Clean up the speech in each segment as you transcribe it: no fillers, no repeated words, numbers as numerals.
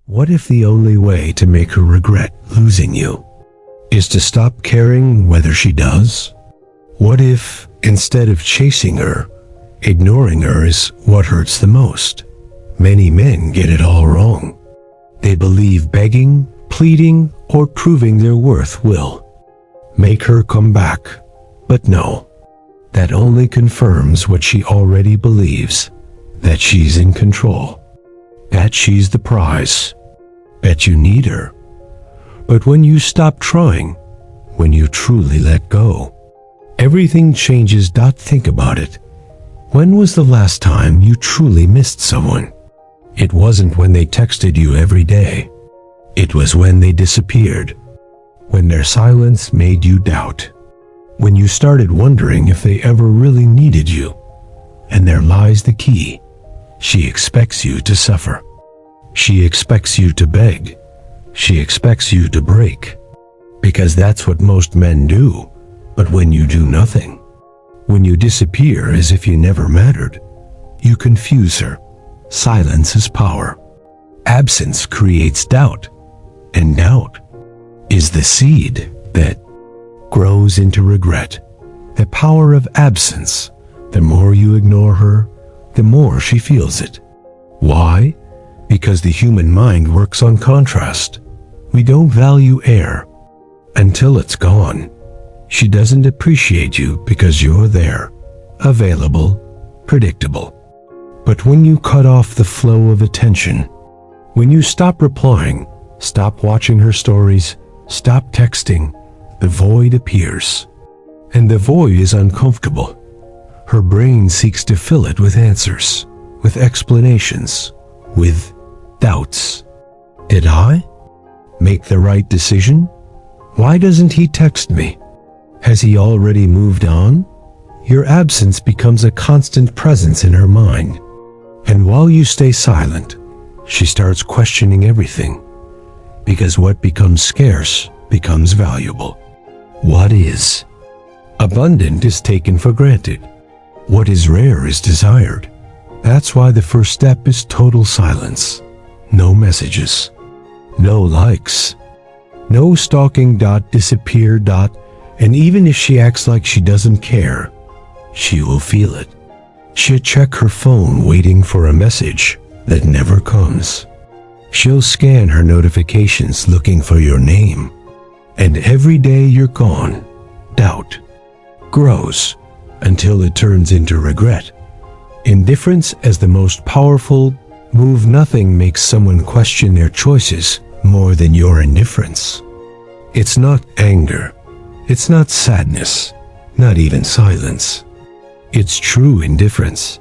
What if the only way to make her regret losing you is to stop caring whether she does? What if, instead of chasing her, ignoring her is what hurts the most? Many men get it all wrong. They believe begging, pleading, or proving their worth will make her come back. But no, that only confirms what she already believes, that she's in control, that she's the prize, that you need her. But when you stop trying, when you truly let go, everything changes. Think about it. When was the last time you truly missed someone? It wasn't when they texted you every day. It was when they disappeared, when their silence made you doubt, when you started wondering if they ever really needed you. And there lies the key. She expects you to suffer. She expects you to beg. She expects you to break. Because that's what most men do. But when you do nothing, when you disappear as if you never mattered, you confuse her. Silence is power. Absence creates doubt. And doubt is the seed that grows into regret. The power of absence. The more you ignore her, the more she feels it. Why? Because the human mind works on contrast. We don't value air until it's gone. She doesn't appreciate you because you're there, available, predictable. But when you cut off the flow of attention, when you stop replying, stop watching her stories, stop texting, the void appears. And the void is uncomfortable. Her brain seeks to fill it with answers, with explanations, with doubts. Did I make the right decision? Why doesn't he text me? Has he already moved on? Your absence becomes a constant presence in her mind. And while you stay silent, she starts questioning everything. Because what becomes scarce becomes valuable. What is abundant is taken for granted. What is rare is desired. That's why the first step is total silence. No messages. No likes. No stalking. Disappear. And even if she acts like she doesn't care, she will feel it. She'll check her phone waiting for a message that never comes. She'll scan her notifications looking for your name. And every day you're gone, doubt grows until it turns into regret. Indifference as the most powerful move. Nothing makes someone question their choices more than your indifference. It's not anger. It's not sadness. Not even silence. It's true indifference.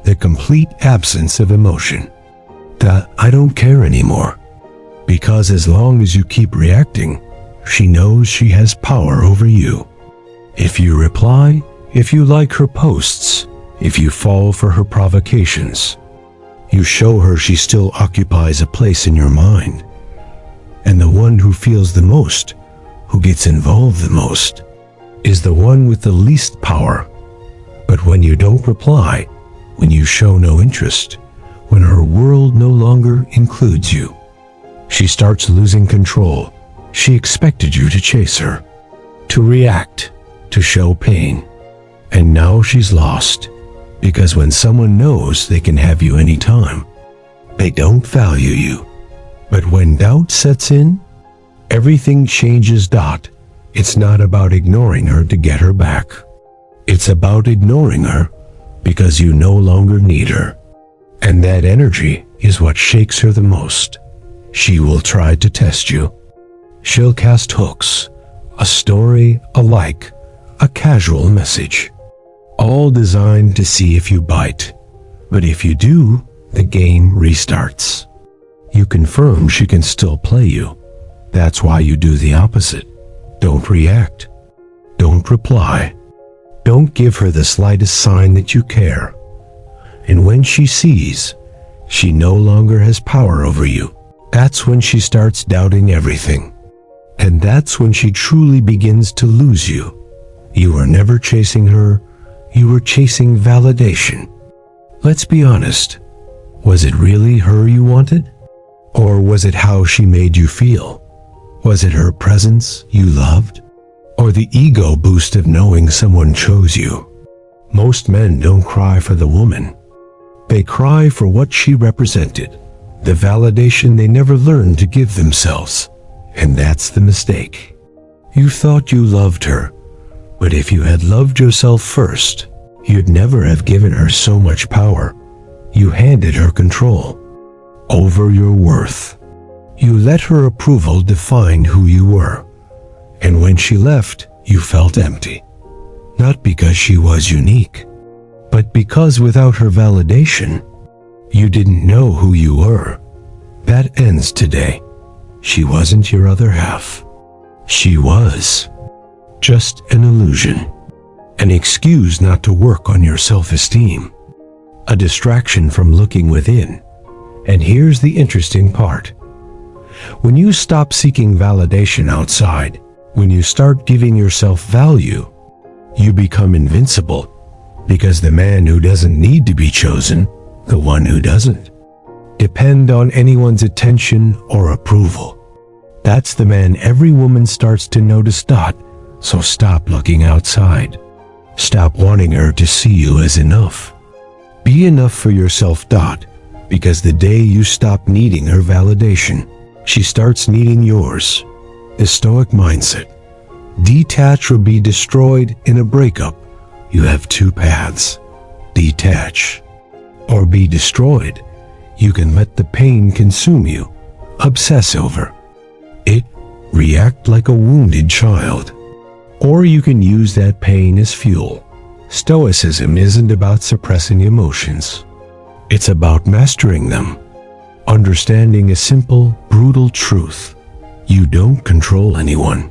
The complete absence of emotion. The I don't care anymore. Because as long as you keep reacting, she knows she has power over you. If you reply, if you like her posts, if you fall for her provocations, you show her she still occupies a place in your mind. And the one who feels the most, who gets involved the most, is the one with the least power. But when you don't reply, when you show no interest, when her world no longer includes you, she starts losing control. She expected you to chase her, to react, to show pain. And now she's lost. Because when someone knows they can have you anytime, they don't value you. But when doubt sets in, everything changes. It's not about ignoring her to get her back. It's about ignoring her because you no longer need her. And that energy is what shakes her the most. She will try to test you. She'll cast hooks, a story, a like, a casual message, all designed to see if you bite. But if you do, the game restarts. You confirm she can still play you. That's why you do the opposite. Don't react. Don't reply. Don't give her the slightest sign that you care. And when she sees she no longer has power over you, that's when she starts doubting everything. And that's when she truly begins to lose you. You were never chasing her. You were chasing validation. Let's be honest. Was it really her you wanted? Or was it how she made you feel? Was it her presence you loved? Or the ego boost of knowing someone chose you? Most men don't cry for the woman. They cry for what she represented, the validation they never learned to give themselves. And that's the mistake. You thought you loved her, but if you had loved yourself first, you'd never have given her so much power. You handed her control over your worth. You let her approval define who you were. And when she left, you felt empty. Not because she was unique, but because without her validation, you didn't know who you were. That ends today. She wasn't your other half. She was just an illusion, an excuse not to work on your self-esteem, a distraction from looking within. And here's the interesting part. When you stop seeking validation outside, when you start giving yourself value, you become invincible, because the man who doesn't need to be chosen, the one who doesn't depend on anyone's attention or approval, that's the man every woman starts to notice. So stop looking outside. Stop wanting her to see you as enough. Be enough for yourself. Because the day you stop needing her validation, she starts needing yours. The Stoic mindset. Detach or be destroyed in a breakup. You have two paths. Detach or be destroyed. You can let the pain consume you, obsess over it, react like a wounded child. Or you can use that pain as fuel. Stoicism isn't about suppressing emotions. It's about mastering them. Understanding a simple, brutal truth. You don't control anyone.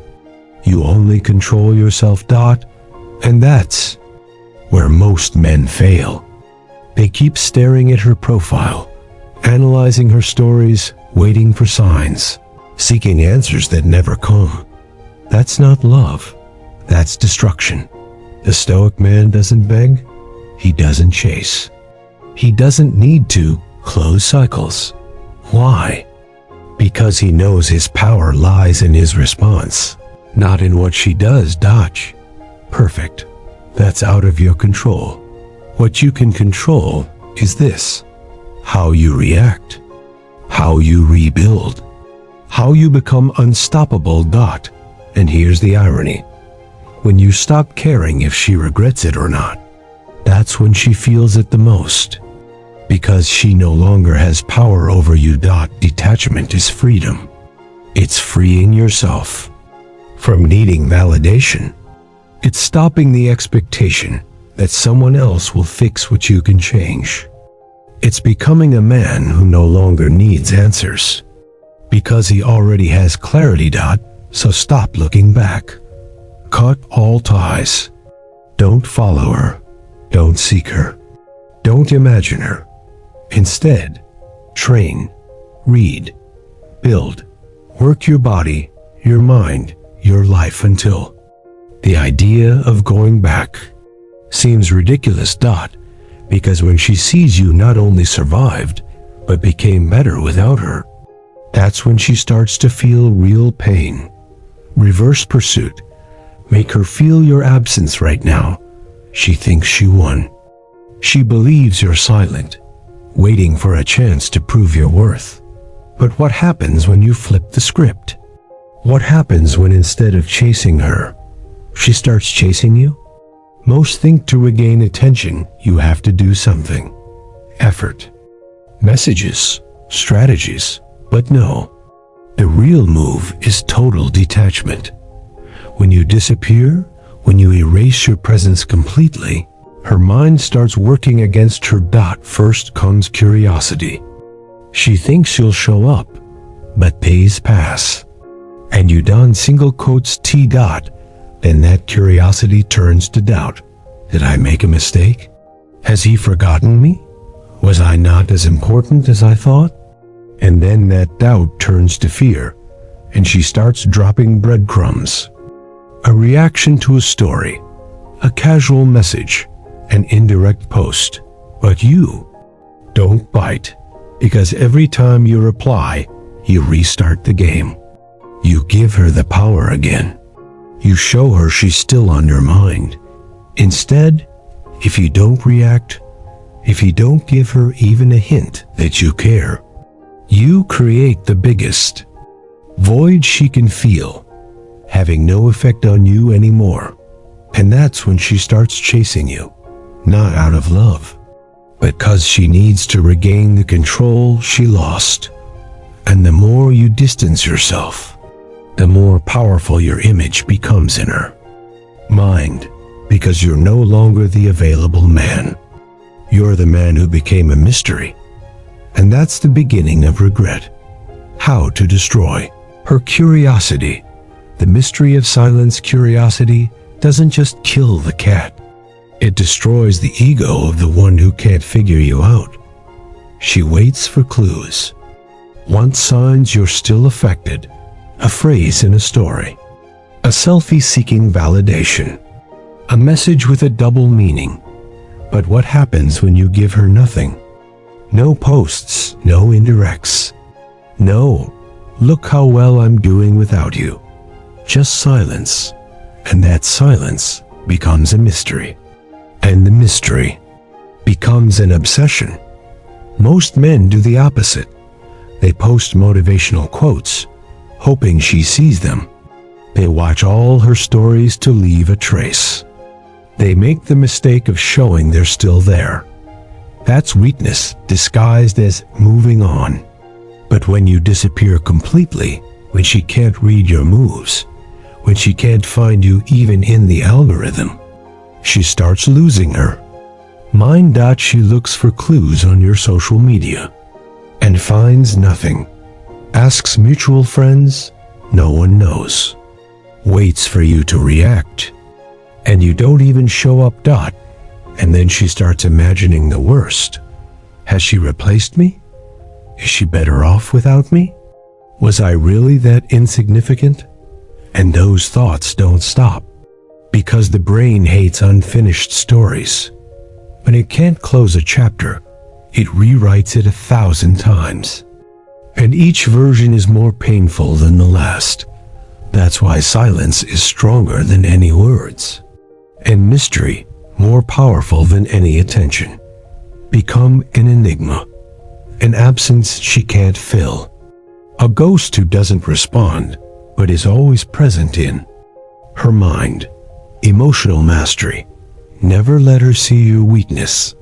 You only control yourself. And that's where most men fail. They keep staring at her profile, analyzing her stories, waiting for signs, seeking answers that never come. That's not love. That's destruction. The Stoic man doesn't beg. He doesn't chase. He doesn't need to close cycles. Why? Because he knows his power lies in his response, not in what she does. Perfect. That's out of your control. What you can control is this: how you react, how you rebuild, how you become unstoppable. And here's the irony. When you stop caring if she regrets it or not, that's when she feels it the most. Because she no longer has power over you. Detachment is freedom. It's freeing yourself from needing validation. It's stopping the expectation that someone else will fix what you can change. It's becoming a man who no longer needs answers, because he already has clarity. So stop looking back. Cut all ties. Don't follow her. Don't seek her. Don't imagine her. Instead, train, read, build, work your body, your mind, your life until the idea of going back seems ridiculous. Because when she sees you not only survived, but became better without her, that's when she starts to feel real pain. Reverse pursuit. Make her feel your absence right now. She thinks she won. She believes you're silent, waiting for a chance to prove your worth. But what happens when you flip the script? What happens when instead of chasing her, she starts chasing you? Most think to regain attention, you have to do something. Effort, messages, strategies. But no, the real move is total detachment. When you disappear, when you erase your presence completely, her mind starts working against her. First comes curiosity. She thinks she'll show up, but days pass, and you don single quotes T. Then that curiosity turns to doubt. Did I make a mistake? Has he forgotten me? Was I not as important as I thought? And then that doubt turns to fear, and she starts dropping breadcrumbs. A reaction to a story, a casual message, an indirect post. But you don't bite, because every time you reply, you restart the game. You give her the power again. You show her she's still on your mind. Instead, if you don't react, if you don't give her even a hint that you care, you create the biggest void she can feel, having no effect on you anymore. And that's when she starts chasing you, not out of love, but because she needs to regain the control she lost. And the more you distance yourself, the more powerful your image becomes in her mind, because you're no longer the available man. You're the man who became a mystery. And that's the beginning of regret. How to destroy her curiosity. The mystery of silence. Curiosity doesn't just kill the cat. It destroys the ego of the one who can't figure you out. She waits for clues, wants signs you're still affected, a phrase in a story, a selfie seeking validation, a message with a double meaning. But what happens when you give her nothing? No posts, no indirects. No, look how well I'm doing without you. Just silence. And that silence becomes a mystery. And the mystery becomes an obsession. Most men do the opposite. They post motivational quotes, hoping she sees them. They watch all her stories to leave a trace. They make the mistake of showing they're still there. That's weakness disguised as moving on. But when you disappear completely, when she can't read your moves, when she can't find you even in the algorithm, she starts losing her mind. She looks for clues on your social media and finds nothing. Asks mutual friends, no one knows. Waits for you to react, and you don't even show up. And then she starts imagining the worst. Has she replaced me? Is she better off without me? Was I really that insignificant? And those thoughts don't stop, because the brain hates unfinished stories. When it can't close a chapter, it rewrites it 1,000 times. And each version is more painful than the last. That's why silence is stronger than any words, and mystery more powerful than any attention. Become an enigma, an absence she can't fill, a ghost who doesn't respond, but is always present in her mind. Emotional mastery. Never let her see your weakness.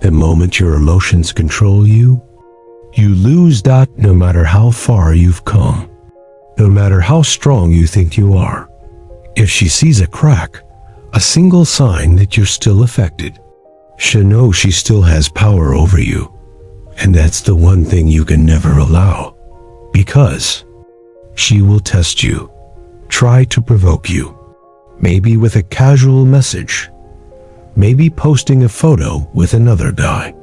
The moment your emotions control you, you lose. No matter how far you've come, no matter how strong you think you are, if she sees a crack, a single sign that you're still affected, she'll know she still has power over you. And that's the one thing you can never allow, because she will test you, try to provoke you, maybe with a casual message, maybe posting a photo with another guy,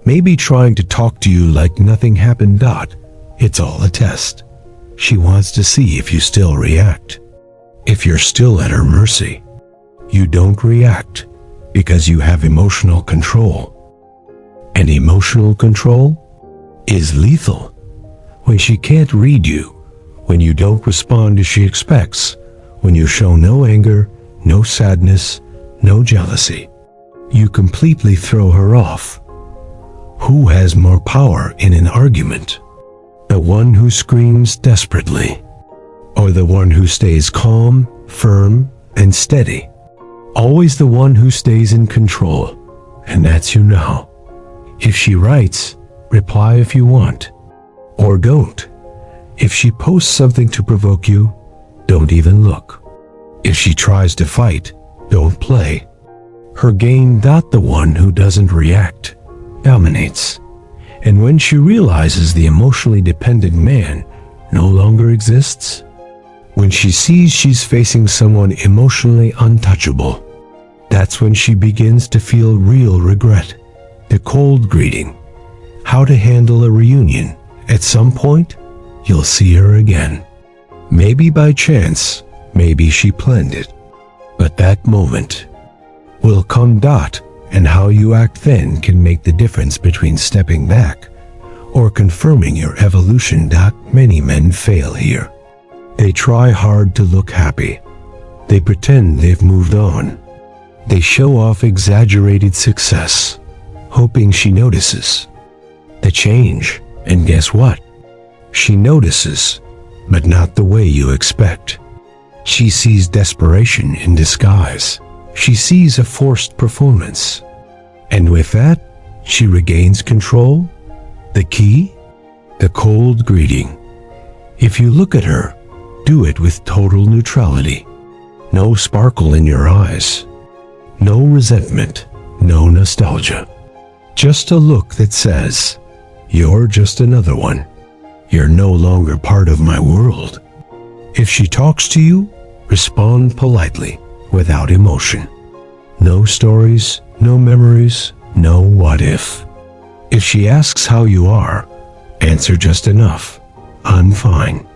maybe trying to talk to you like nothing happened. It's all a test. She wants to see if you still react, if you're still at her mercy. You don't react because you have emotional control. And emotional control is lethal. When she can't read you, when you don't respond as she expects, when you show no anger, no sadness, no jealousy, you completely throw her off. Who has more power in an argument? The one who screams desperately, or the one who stays calm, firm, and steady? Always the one who stays in control, and that's you now. If she writes, reply if you want, or don't. If she posts something to provoke you, don't even look. If she tries to fight, don't play her game. The one who doesn't react dominates. And when she realizes the emotionally dependent man no longer exists, when she sees she's facing someone emotionally untouchable, that's when she begins to feel real regret. The cold greeting. How to handle a reunion. At some point, you'll see her again. Maybe by chance, maybe she planned it. But that moment will come. And how you act then can make the difference between stepping back or confirming your evolution. Many men fail here. They try hard to look happy. They pretend they've moved on. They show off exaggerated success, hoping she notices the change. And guess what? She notices, but not the way you expect. She sees desperation in disguise. She sees a forced performance. And with that, she regains control. The key? The cold greeting. If you look at her, do it with total neutrality. No sparkle in your eyes. No resentment. No nostalgia. Just a look that says, "You're just another one. You're no longer part of my world." If she talks to you, respond politely, without emotion. No stories, no memories, no what if. If she asks how you are, answer just enough. "I'm fine."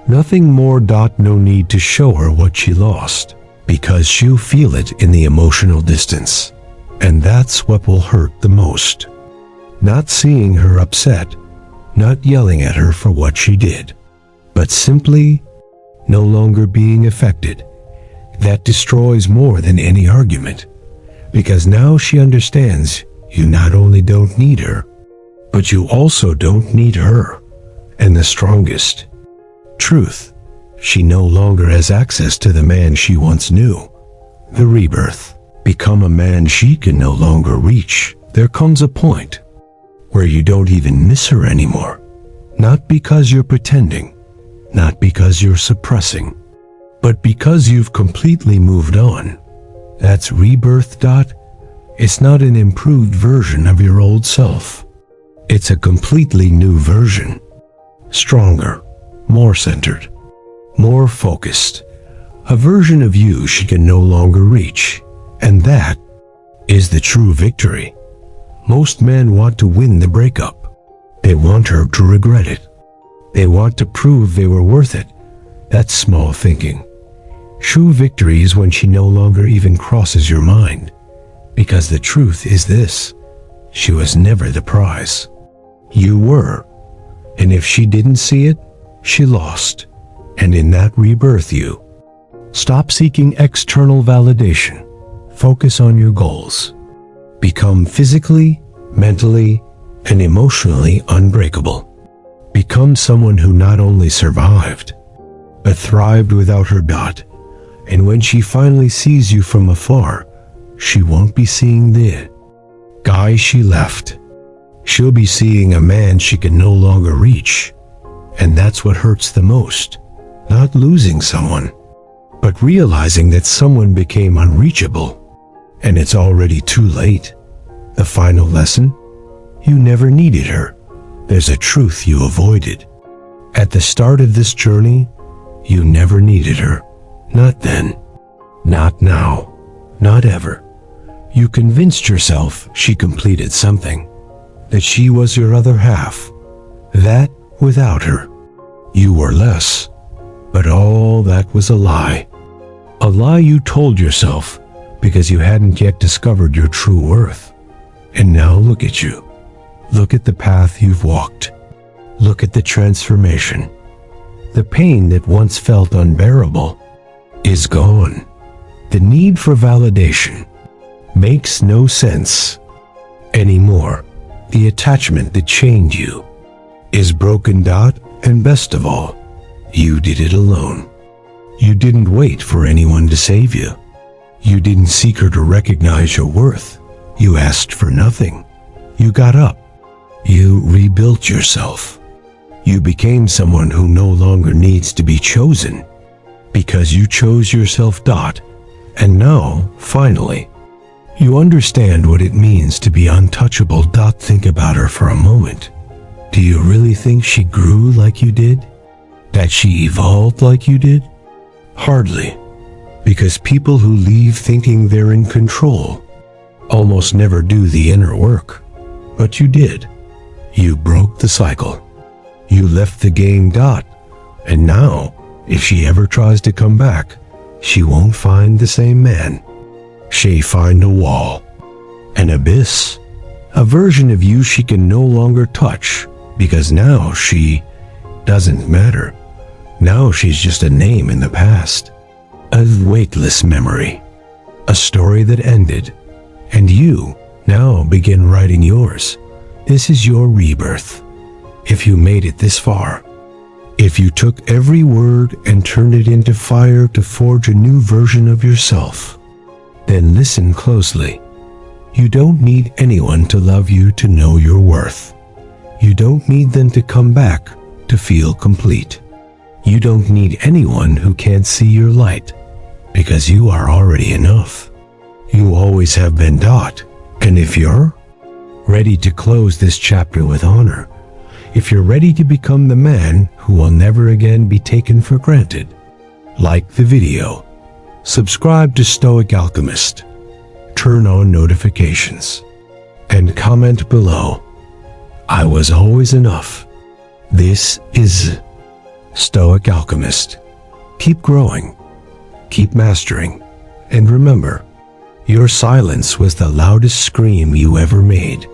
Nothing more. No need to show her what she lost, because she'll feel it in the emotional distance. And that's what will hurt the most. Not seeing her upset, not yelling at her for what she did, but simply no longer being affected. That destroys more than any argument, because now she understands you not only don't need her, but you also don't need her. And the strongest truth, she no longer has access to the man she once knew. The rebirth. Become a man she can no longer reach. There comes a point where you don't even miss her anymore. Not because you're pretending, not because you're suppressing, but because you've completely moved on. That's rebirth. It's not an improved version of your old self. It's a completely new version. Stronger, more centered, more focused. A version of you she can no longer reach. And that is the true victory. Most men want to win the breakup. They want her to regret it. They want to prove they were worth it. That's small thinking. True victory is when she no longer even crosses your mind. Because the truth is this: she was never the prize. You were. And if she didn't see it, she lost. And in that rebirth you stop seeking external validation. Focus on your goals. Become physically, mentally, and emotionally unbreakable. Become someone who not only survived, but thrived without her. And when she finally sees you from afar, she won't be seeing the guy she left. She'll be seeing a man she can no longer reach. And that's what hurts the most. Not losing someone, but realizing that someone became unreachable. And it's already too late. The final lesson? You never needed her. There's a truth you avoided. At the start of this journey, you never needed her. Not then. Not now. Not ever. You convinced yourself she completed something. That she was your other half. That without her, you were less. But all that was a lie. A lie you told yourself because you hadn't yet discovered your true worth. And now look at you. Look at the path you've walked. Look at the transformation. The pain that once felt unbearable is gone. The need for validation makes no sense anymore. The attachment that chained you is broken. And best of all, you did it alone. You didn't wait for anyone to save you. You didn't seek her to recognize your worth. You asked for nothing. You got up. You rebuilt yourself. You became someone who no longer needs to be chosen, because you chose yourself. And now, finally, you understand what it means to be untouchable. Think about her for a moment. Do you really think she grew like you did? That she evolved like you did? Hardly. Because people who leave thinking they're in control almost never do the inner work. But you did. You broke the cycle. You left the game. And now, if she ever tries to come back, she won't find the same man. She'll find a wall, an abyss, a version of you she can no longer touch. because now she doesn't matter. Now she's just a name in the past, a weightless memory, a story that ended, and you now begin writing yours. This is your rebirth. If you made it this far, if you took every word and turned it into fire to forge a new version of yourself, then listen closely. You don't need anyone to love you to know your worth. You don't need them to come back to feel complete. You don't need anyone who can't see your light, because you are already enough. You always have been taught. And if you're ready to close this chapter with honor, if you're ready to become the man who will never again be taken for granted, like the video, subscribe to Stoic Alchemist, turn on notifications, and comment below. I was always enough. This is Stoic Alchemist. Keep growing, keep mastering, and remember, your silence was the loudest scream you ever made.